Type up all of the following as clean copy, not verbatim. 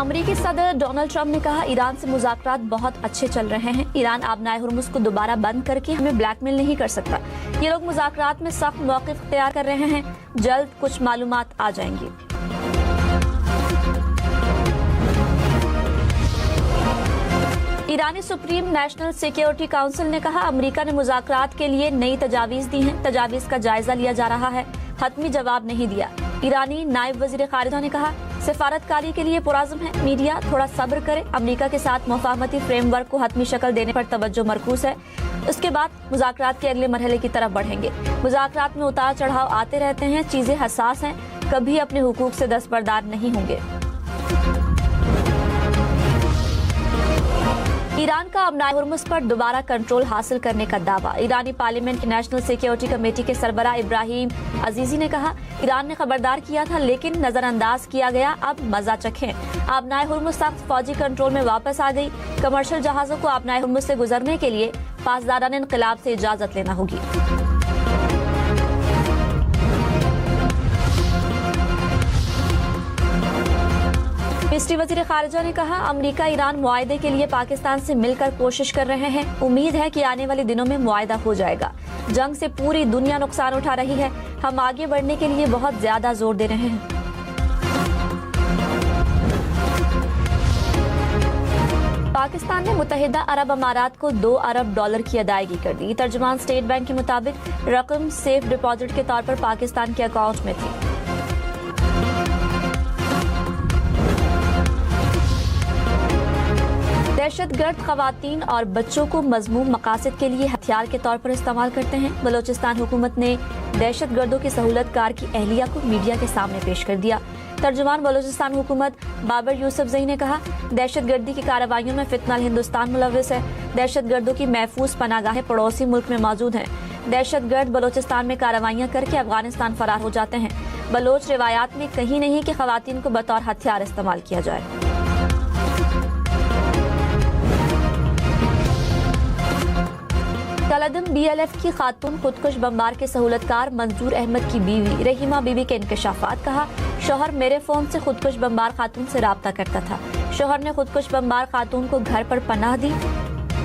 امریکی صدر Donald Trump نے کہا ایران سے مذاکرات بہت اچھے چل رہے ہیں. ایران آبنائے ہرمز کو دوبارہ بند کر کے ہمیں بلیک میل نہیں کر سکتا. یہ لوگ مذاکرات میں سخت موقف اختیار کر رہے ہیں. جلد کچھ معلومات آ جائیں گی. ایرانی سپریم نیشنل سیکیورٹی کونسل نے کہا امریکہ نے مذاکرات کے لیے نئی تجاویز دی ہیں. تجاویز کا جائزہ لیا جا رہا ہے, حتمی جواب نہیں دیا. ایرانی نائب وزیر خارجہ نے کہا سفارتکاری کے لیے پرعزم ہے. میڈیا تھوڑا صبر کرے. امریکہ کے ساتھ مفاہمتی فریم ورک کو حتمی شکل دینے پر توجہ مرکوز ہے. اس کے بعد مذاکرات کے اگلے مرحلے کی طرف بڑھیں گے. مذاکرات میں اتار چڑھاؤ آتے رہتے ہیں. چیزیں حساس ہیں. کبھی اپنے حقوق سے دستبردار نہیں ہوں گے. ایران کا آبنائے ہرمز پر دوبارہ کنٹرول حاصل کرنے کا دعویٰ. ایرانی پارلیمنٹ کی نیشنل سیکیورٹی کمیٹی کے سربراہ ابراہیم عزیزی نے کہا ایران نے خبردار کیا تھا لیکن نظر انداز کیا گیا. اب مزہ چکھیں. آبنائے ہرمز سخت فوجی کنٹرول میں واپس آ گئی. کمرشل جہازوں کو آبنائے ہرمز سے گزرنے کے لیے پاسداران انقلاب سے اجازت لینا ہوگی. مصری وزیر خارجہ نے کہا امریکہ ایران معاہدے کے لیے پاکستان سے مل کر کوشش کر رہے ہیں. امید ہے کہ آنے والے دنوں میں معاہدہ ہو جائے گا. جنگ سے پوری دنیا نقصان اٹھا رہی ہے. ہم آگے بڑھنے کے لیے بہت زیادہ زور دے رہے ہیں. پاکستان نے متحدہ عرب امارات کو $2 ارب کی ادائیگی کر دی. ترجمان اسٹیٹ بینک کے مطابق رقم سیف ڈپازٹ کے طور پر پاکستان کے اکاؤنٹ میں تھی. دہشت گرد خواتین اور بچوں کو مذموم مقاصد کے لیے ہتھیار کے طور پر استعمال کرتے ہیں. بلوچستان حکومت نے دہشت گردوں کی سہولت کار کی اہلیہ کو میڈیا کے سامنے پیش کر دیا. ترجمان بلوچستان حکومت بابر یوسف زئی نے کہا دہشت گردی کی کارروائیوں میں فتنہ ہندوستان ملوث ہے. دہشت گردوں کی محفوظ پناہ گاہیں پڑوسی ملک میں موجود ہیں. دہشت گرد بلوچستان میں کارروائیاں کر کے افغانستان فرار ہو جاتے ہیں. بلوچ روایات میں کہیں نہیں کہ خواتین کو بطور ہتھیار استعمال کیا جائے. کالعدم BLF کی خاتون خودکش بمبار کے سہولت کار منظور احمد کی بیوی رحیمہ بی بی کے انکشافات. کہا شوہر میرے فون سے خودکش بمبار خاتون سے رابطہ کرتا تھا. شوہر نے خودکش بمبار خاتون کو گھر پر پناہ دی.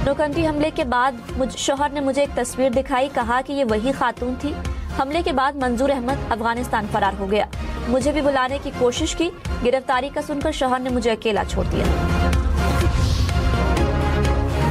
نوکنڈی حملے کے بعد شوہر نے مجھے ایک تصویر دکھائی. کہا کہ یہ وہی خاتون تھی. حملے کے بعد منظور احمد افغانستان فرار ہو گیا. مجھے بھی بلانے کی کوشش کی. گرفتاری کا سن کر شوہر نے مجھے اکیلا چھوڑ دیا.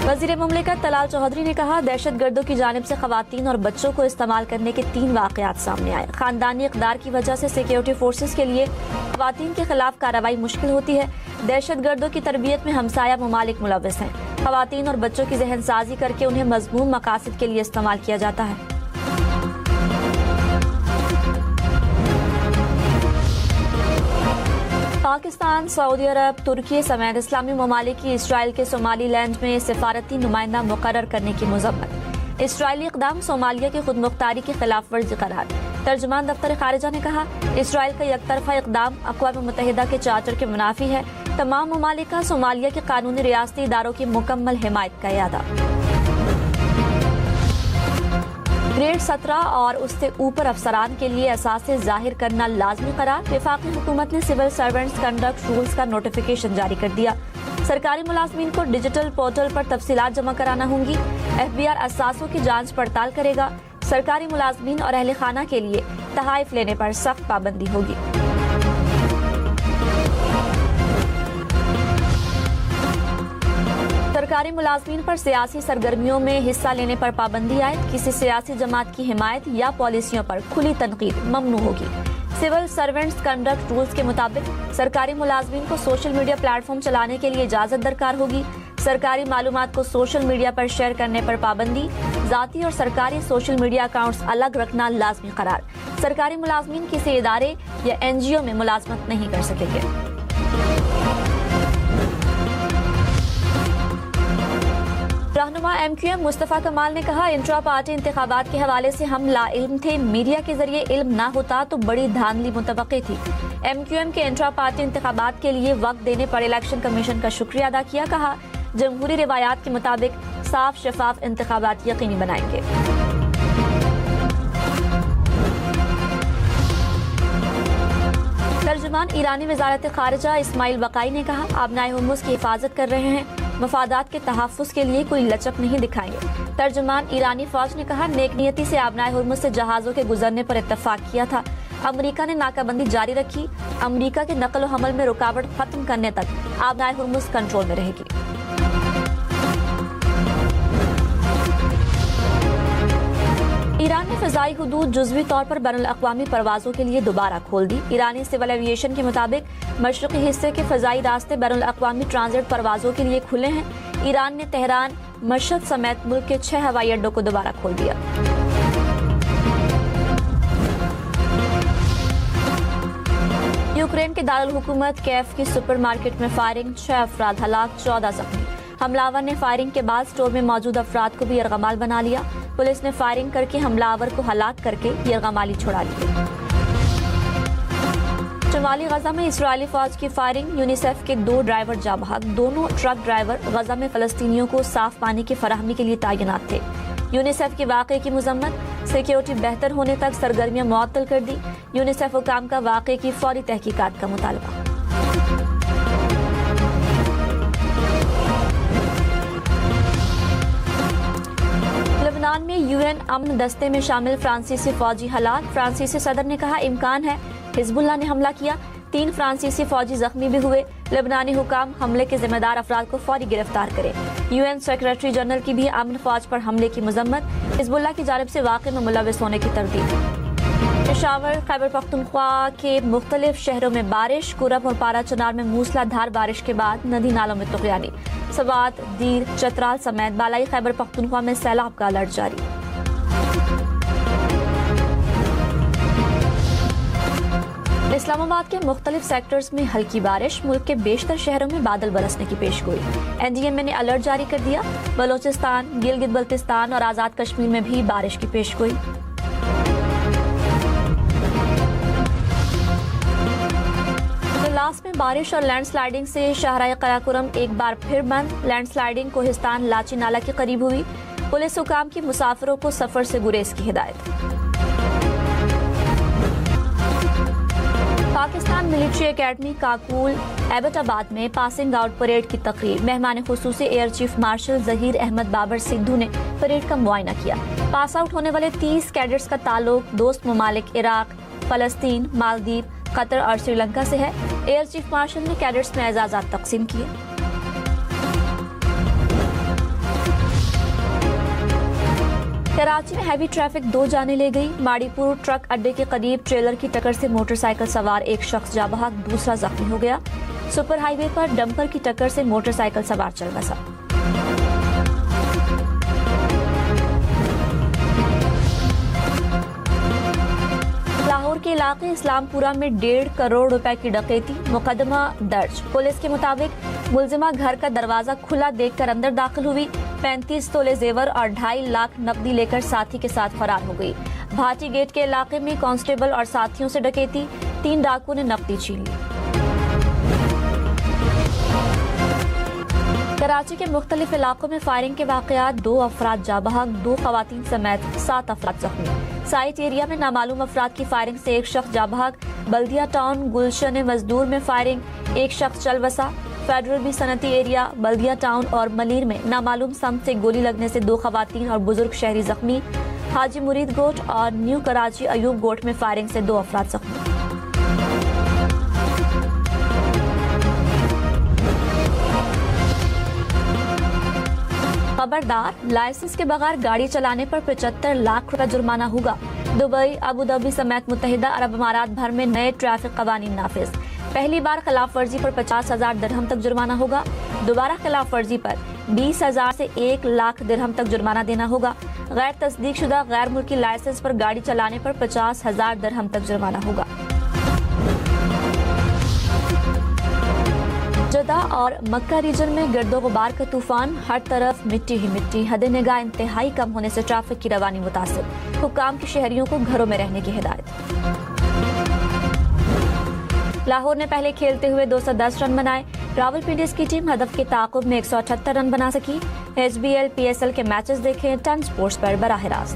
وزیر مملکت طلال چودھری نے کہا دہشت گردوں کی جانب سے خواتین اور بچوں کو استعمال کرنے کے 3 واقعات سامنے آئے. خاندانی اقدار کی وجہ سے سیکیورٹی فورسز کے لیے خواتین کے خلاف کارروائی مشکل ہوتی ہے. دہشت گردوں کی تربیت میں ہمسایہ ممالک ملوث ہیں. خواتین اور بچوں کی ذہن سازی کر کے انہیں مذموم مقاصد کے لیے استعمال کیا جاتا ہے. پاکستان، سعودی عرب، ترکی سمیت اسلامی ممالک کی اسرائیل کے صومالی لینڈ میں سفارتی نمائندہ مقرر کرنے کی مذمت. اسرائیلی اقدام صومالیہ کی خود مختاری کی خلاف ورزی قرار. ترجمان دفتر خارجہ نے کہا اسرائیل کا یک طرفہ اقدام اقوام متحدہ کے چارٹر کے منافی ہے. تمام ممالک کا صومالیہ کے قانونی ریاستی اداروں کی مکمل حمایت کا اعادہ. گریڈ 17 اور اس سے اوپر افسران کے لیے اثاثے ظاہر کرنا لازمی قرار. وفاقی حکومت نے سول سرونٹس کنڈکٹ رولز کا نوٹیفیکیشن جاری کر دیا. سرکاری ملازمین کو ڈیجیٹل پورٹل پر تفصیلات جمع کرانا ہوں گی. FBI اثاثوں کی جانچ پڑتال کرے گا. سرکاری ملازمین اور اہل خانہ کے لیے تحائف لینے پر سخت پابندی ہوگی. سرکاری ملازمین پر سیاسی سرگرمیوں میں حصہ لینے پر پابندی عائد. کسی سیاسی جماعت کی حمایت یا پالیسیوں پر کھلی تنقید ممنوع ہوگی. سول سرونٹس کنڈکٹ رولز کے مطابق سرکاری ملازمین کو سوشل میڈیا پلیٹ فارم چلانے کے لیے اجازت درکار ہوگی. سرکاری معلومات کو سوشل میڈیا پر شیئر کرنے پر پابندی. ذاتی اور سرکاری سوشل میڈیا اکاؤنٹس الگ رکھنا لازمی قرار. سرکاری ملازمین کسی ادارے یا NGO میں ملازمت نہیں کر سکیں گے. رہنما MQM مصطفیٰ کمال نے کہا انٹرا پارٹی انتخابات کے حوالے سے ہم لا علم تھے. میڈیا کے ذریعے علم نہ ہوتا تو بڑی دھاندلی متوقع تھی. MQM کے انٹرا پارٹی انتخابات کے لیے وقت دینے پر الیکشن کمیشن کا شکریہ ادا کیا. کہا جمہوری روایات کے مطابق صاف شفاف انتخابات یقینی بنائیں گے. ترجمہ ترجمان ایرانی وزارت خارجہ اسماعیل بقائی نے کہا آبنائے ہرمز کی حفاظت کر رہے ہیں، مفادات کے تحفظ کے لیے کوئی لچک نہیں دکھائیں گے۔ ترجمان ایرانی فوج نے کہا نیک نیتی سے آبنائے ہرمز سے جہازوں کے گزرنے پر اتفاق کیا تھا، امریکہ نے ناکہ بندی جاری رکھی، امریکہ کے نقل و حمل میں رکاوٹ ختم کرنے تک آبنائے ہرمز کنٹرول میں رہے گی۔ ایران نے فضائی حدود جزوی طور پر بین الاقوامی پروازوں کے لیے دوبارہ کھول دی۔ ایرانی سول ایویشن کے مطابق مشرقی حصے کے فضائی راستے بین الاقوامی ٹرانزٹ پروازوں کے لیے کھلے ہیں۔ ایران نے تہران، مشہد سمیت ملک کے 6 ہوائی اڈوں کو دوبارہ کھول دیا۔ یوکرین کے دارالحکومت کیف کی سپر مارکیٹ میں فائرنگ، 6 افراد ہلاک، 14 زخمی۔ حملہ آور نے فائرنگ کے بعد سٹور میں موجود افراد کو بھی یرغمال بنا لیا۔ پولیس نے فائرنگ کر کے حملہ آور کو ہلاک کر کے یرغمالی چھڑا لی۔ شمالی غزہ میں اسرائیلی فوج کی فائرنگ، یونیسیف کے 2 ڈرائیور جاں بحق، دونوں ٹرک ڈرائیور غزہ میں فلسطینیوں کو صاف پانی کی فراہمی کے لیے تعینات تھے۔ یونیسیف کے واقعے کی مذمت، سیکیورٹی بہتر ہونے تک سرگرمیاں معطل کر دی۔ یونیسیف حکام کا واقعے کی فوری تحقیقات کا مطالبہ۔ لبنان میں UN امن دستے میں شامل فرانسیسی فوجی ہلاک، فرانسیسی صدر نے کہا امکان ہے حزب اللہ نے حملہ کیا، 3 فرانسیسی فوجی زخمی بھی ہوئے، لبنانی حکام حملے کے ذمہ دار افراد کو فوری گرفتار کرے۔ UN سیکریٹری جنرل کی بھی امن فوج پر حملے کی مذمت، حزب اللہ کی جانب سے واقعے میں ملوث ہونے کی تردید۔ پشاور، خیبر پختونخوا کے مختلف شہروں میں بارش، کورم اور پارا چنار میں موسلا دھار بارش کے بعد ندی نالوں میں طغیانی، سوات، دیر، چترال سمیت بالائی خیبر پختونخوا میں سیلاب کا الرٹ جاری۔ اسلام آباد کے مختلف سیکٹرز میں ہلکی بارش، ملک کے بیشتر شہروں میں بادل برسنے کی پیش گوئی۔ NDMA نے الرٹ جاری کر دیا، بلوچستان، گلگت بلتستان اور آزاد کشمیر میں بھی بارش کی پیش گوئی۔ لاس میں بارش اور لینڈ سلائیڈنگ سے شاہراہ قراقرم ایک بار پھر بند، لینڈ سلائیڈنگ کوہستان لاچی نالہ کے قریب ہوئی، پولیس حکام کی مسافروں کو سفر سے گریز کی ہدایت۔ Pakistan military academy Kakul Abbottabad میں پاسنگ آؤٹ پریڈ کی تقریب، مہمان خصوصی air chief marshal Zaheer Ahmed Babar Sidhu نے پریڈ کا معائنہ کیا۔ پاس آؤٹ ہونے والے 30 کیڈٹس کا تعلق دوست ممالک عراق، فلسطین، مالدیپ، قطر اور سری لنکا سے ہے۔ ایئر چیف مارشل نے کیڈٹس میں اعزازات تقسیم کیے۔ کراچی میں ہیوی ٹریفک 2 جانیں لے گئی، ماڑی پور ٹرک اڈے کے قریب ٹریلر کی ٹکر سے موٹر سائیکل سوار ایک شخص جاں بحق، دوسرا زخمی ہو گیا۔ سپر ہائی وے پر ڈمپر کی ٹکر سے موٹر سائیکل سوار چل بسا۔ لاہور کے علاقے اسلام پورہ میں 1.5 کروڑ روپے کی ڈکیتی، مقدمہ درج۔ پولیس کے مطابق ملزمہ گھر کا دروازہ کھلا دیکھ کر اندر داخل ہوئی، 35 تولے زیور اور 2.5 لاکھ نقدی لے کر ساتھی کے ساتھ فرار ہو گئی۔ بھاٹی گیٹ کے علاقے میں کانسٹیبل اور ساتھیوں سے ڈکیتی، 3 ڈاکوؤں نے نقدی چھین لی۔ کراچی کے مختلف علاقوں میں فائرنگ کے واقعات، 2 افراد جاں بحق، 2 خواتین سمیت 7 افراد زخمی۔ سائٹ ایریا میں نامعلوم افراد کی فائرنگ سے ایک شخص جاں بحق، بلدیہ ٹاؤن گلشن مزدور میں فائرنگ، ایک شخص چل بسا۔ فیڈرل بی صنعتی ایریا، بلدیہ ٹاؤن اور ملیر میں نامعلوم سمت سے گولی لگنے سے 2 خواتین اور بزرگ شہری زخمی۔ حاجی مرید گوٹ اور نیو کراچی ایوب گوٹ میں فائرنگ سے 2 افراد زخمی۔ خبردار، لائسنس کے بغیر گاڑی چلانے پر 75 لاکھ روپے جرمانہ ہوگا۔ دبئی، ابوظہبی سمیت متحدہ عرب امارات بھر میں نئے ٹریفک قوانین نافذ، پہلی بار خلاف ورزی پر 50,000 درہم تک جرمانہ ہوگا، دوبارہ خلاف ورزی پر 20,000 سے 1 لاکھ درہم تک جرمانہ دینا ہوگا، غیر تصدیق شدہ غیر ملکی لائسنس پر گاڑی چلانے پر 50,000 درہم تک جرمانہ ہوگا۔ جدہ اور مکہ ریجن میں گرد و غبار کا طوفان، ہر طرف مٹی ہی مٹی، حد نگاہ انتہائی کم ہونے سے ٹریفک کی روانی متاثر، حکام کی شہریوں کو گھروں میں رہنے کی ہدایت۔ لاہور نے پہلے کھیلتے ہوئے 210 رن بنائے، راولپنڈی کی ٹیم ہدف کے تعاقب میں 178 رن بنا سکی۔ HBL PSL کے میچز دیکھیں 10 سپورٹس پر براہ راست۔